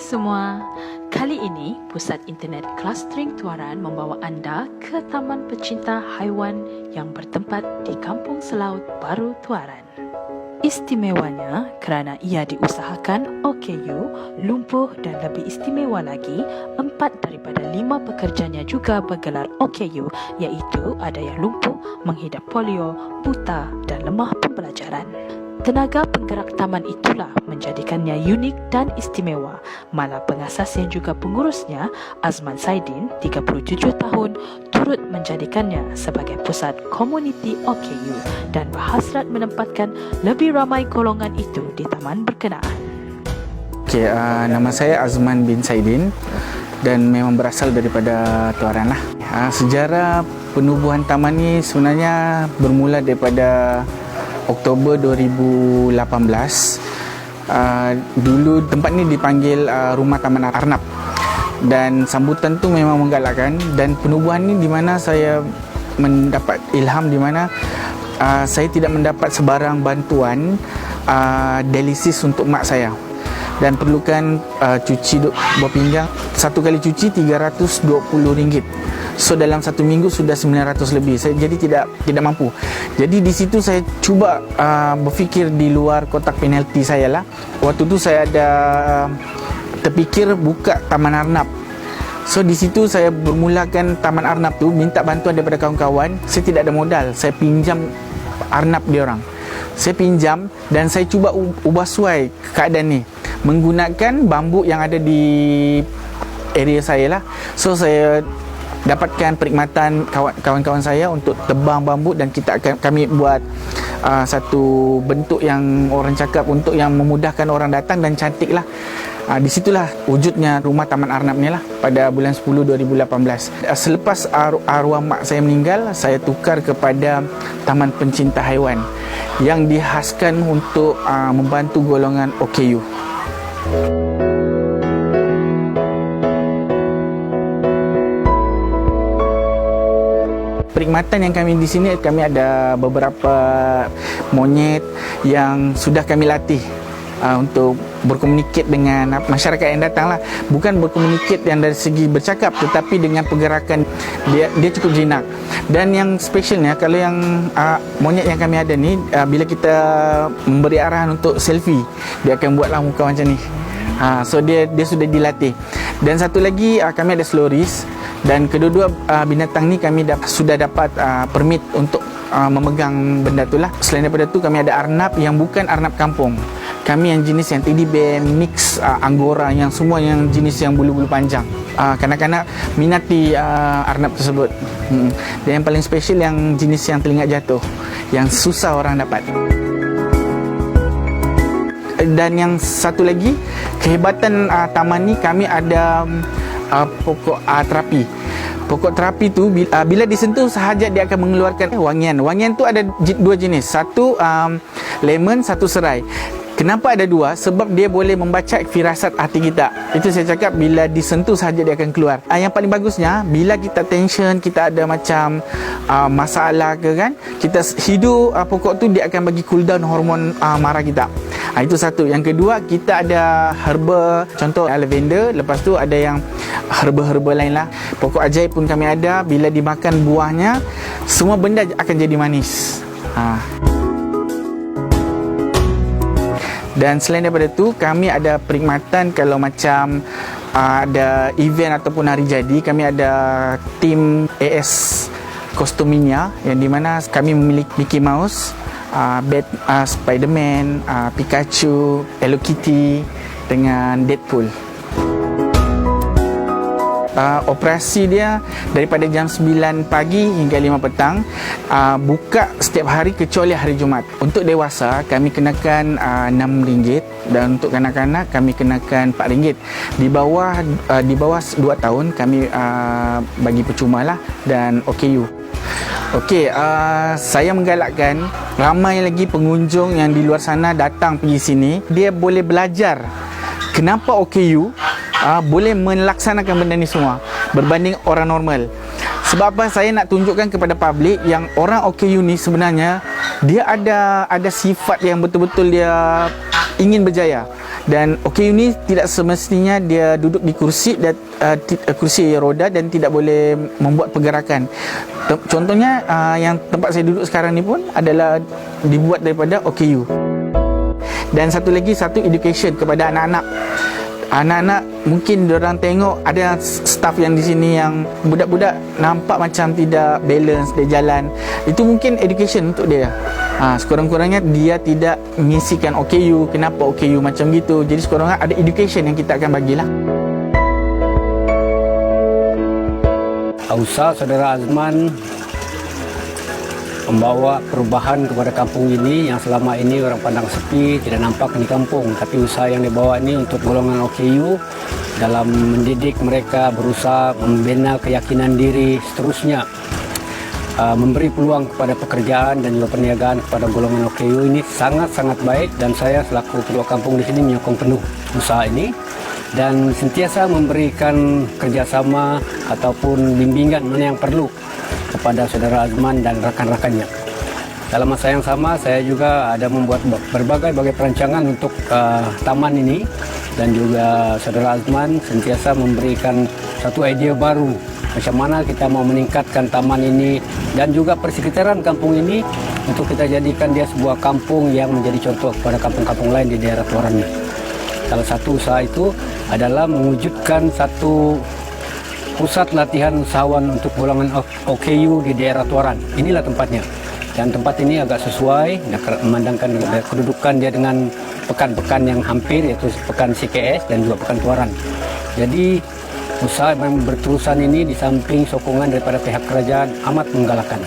semua, kali ini Pusat Internet Clustering Tuaran membawa anda ke Taman Pecinta Haiwan yang bertempat di Kampung Selaut Baru Tuaran. Istimewanya kerana ia diusahakan OKU, lumpuh dan lebih istimewa lagi, 4 daripada 5 pekerjanya juga bergelar OKU, iaitu ada yang lumpuh, menghidap polio, buta dan lemah pembelajaran. Tenaga penggerak taman itulah menjadikannya unik dan istimewa. Malah pengasas yang juga pengurusnya, Azman Saidin, 37 tahun, turut menjadikannya sebagai pusat komuniti OKU dan berhasrat menempatkan lebih ramai golongan itu di taman berkenaan. Nama saya Azman bin Saidin dan memang berasal daripada Tuaran lah. Sejarah penubuhan taman ni sebenarnya bermula daripada Oktober 2018. Dulu tempat ni dipanggil Rumah Taman Arnab dan sambutan tu memang menggalakkan, dan penubuhan ni di mana saya mendapat ilham, di mana saya tidak mendapat sebarang bantuan dialisis untuk mak saya dan perlukan cuci buah pinggang. Satu kali cuci RM320. So dalam satu minggu sudah 900 lebih. Saya jadi tidak mampu. Jadi di situ saya cuba berfikir di luar kotak penalti saya lah. Waktu tu saya ada terfikir buka Taman Arnab. So di situ saya bermulakan Taman Arnab tu, minta bantuan daripada kawan-kawan. Saya tidak ada modal. Saya pinjam arnab dia orang. Saya pinjam dan saya cuba ubah suai keadaan ni menggunakan bambu yang ada di area saya lah. So saya dapatkan perkhidmatan kawan-kawan saya untuk tebang bambu, dan kami buat satu bentuk yang orang cakap untuk yang memudahkan orang datang dan cantik lah. Di situlah wujudnya Rumah Taman Arnab ni lah pada bulan 10 2018. Selepas arwah mak saya meninggal, saya tukar kepada Taman Pencinta Haiwan yang dihaskan untuk membantu golongan OKU. Perkhidmatan yang kami di sini, kami ada beberapa monyet yang sudah kami latih untuk berkomunikasi dengan masyarakat yang datang lah. Bukan berkomunikasi yang dari segi bercakap, tetapi dengan pergerakan dia cukup jinak. Dan yang specialnya, kalau yang monyet yang kami ada ni, bila kita memberi arahan untuk selfie, dia akan buatlah muka macam ni. So dia sudah dilatih. Dan satu lagi, kami ada sloris. Dan kedua-dua binatang ni kami sudah dapat permit untuk memegang benda tu lah. Selain daripada tu, kami ada arnab yang bukan arnab kampung. Kami yang jenis yang teddy bear, mix angora, yang semua yang jenis yang bulu-bulu panjang. Kanak-kanak minati arnab tersebut. Dan yang paling special yang jenis yang telinga jatuh, yang susah orang dapat. Dan yang satu lagi, kehebatan taman ni, kami ada pokok terapi. Pokok terapi tu bila disentuh sahaja dia akan mengeluarkan wangian. Wangian tu ada dua jenis. Satu lemon, satu serai. Kenapa ada dua? Sebab dia boleh membaca firasat hati kita. Itu saya cakap, bila disentuh sahaja dia akan keluar. Yang paling bagusnya, bila kita tension, kita ada macam masalah ke kan, kita hidup pokok tu, dia akan bagi cool down hormon marah kita. Itu satu. Yang kedua, kita ada herba, contoh lavender. Lepas tu ada yang herba-herba lain lah. Pokok ajaib pun kami ada. Bila dimakan buahnya, semua benda akan jadi manis. Dan selain daripada tu, kami ada perkhidmatan kalau macam ada event ataupun hari jadi, kami ada tim AS Kostuminya, yang di mana kami memiliki Mickey Mouse, Spiderman, Pikachu, Hello Kitty dengan Deadpool. Operasi dia daripada jam 9 pagi hingga 5 petang. Buka setiap hari kecuali hari Jumaat. Untuk dewasa kami kenakan RM6, dan untuk kanak-kanak kami kenakan RM4. Di bawah 2 tahun kami bagi percuma lah, dan OKU. Okey, saya menggalakkan ramai lagi pengunjung yang di luar sana datang pergi sini. Dia boleh belajar kenapa OKU boleh melaksanakan benda ni semua berbanding orang normal. Sebab apa? Saya nak tunjukkan kepada publik yang orang OKU ni sebenarnya dia ada sifat yang betul-betul dia ingin berjaya. Dan OKU ni tidak semestinya dia duduk di kursi dan kursi roda dan tidak boleh membuat pergerakan. Contohnya yang tempat saya duduk sekarang ni pun adalah dibuat daripada OKU. Dan satu education kepada anak-anak. Anak-anak mungkin diorang tengok ada staff yang di sini yang budak-budak nampak macam tidak balance dia jalan. Itu mungkin education untuk dia. Sekurang-kurangnya dia tidak mengisikan OKU, kenapa OKU macam gitu. Jadi sekurang-kurangnya ada education yang kita akan bagilah. Usaha Saudara Azman membawa perubahan kepada kampung ini yang selama ini orang pandang sepi, tidak nampak di kampung. Tapi usaha yang dibawa ini untuk golongan OKU dalam mendidik mereka, berusaha membina keyakinan diri, seterusnya memberi peluang kepada pekerjaan dan juga perniagaan kepada golongan OKU ini sangat-sangat baik. Dan saya selaku ketua kampung di sini menyokong penuh usaha ini dan sentiasa memberikan kerjasama ataupun bimbingan mana yang perlu kepada Saudara Azman dan rekan-rekannya. Dalam masa yang sama, saya juga ada membuat berbagai perancangan untuk taman ini dan juga Saudara Azman sentiasa memberikan satu idea baru macam mana kita mau meningkatkan taman ini dan juga persekitaran kampung ini untuk kita jadikan dia sebuah kampung yang menjadi contoh kepada kampung-kampung lain di daerah Tuaran ini. Salah satu usaha itu adalah mewujudkan satu pusat latihan usahawan untuk golongan OKU di daerah Tuaran. Inilah tempatnya. Dan tempat ini agak sesuai, memandangkan kedudukan dia dengan pekan-pekan yang hampir, yaitu pekan CKS dan juga pekan Tuaran. Jadi usaha yang berterusan ini di samping sokongan daripada pihak kerajaan amat menggalakkan.